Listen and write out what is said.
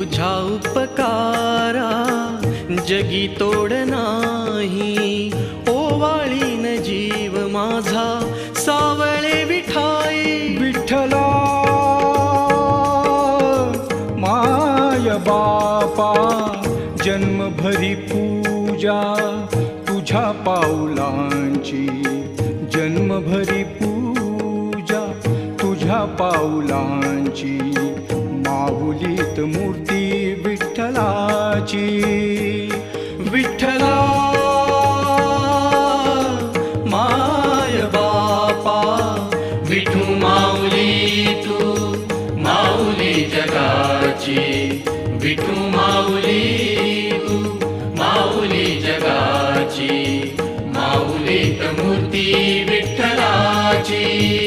तुझा उपकारा जगी तोड नाही, ओवाळीन जीव माझा सावळे विठाई. विठ्ठला माय बापा, जन्मभरी पूजा तुझ्या पाऊलांची, जन्मभरी पूजा तुझ्या पाऊलांची. माहुलीत मूर्ती विठ्ठलाची. विठ्ठला माय बापा, विठू माऊली तू माऊली जगाची. विठू माऊली तू माऊली जगाची. माऊलीत मूर्ती विठ्ठलाची.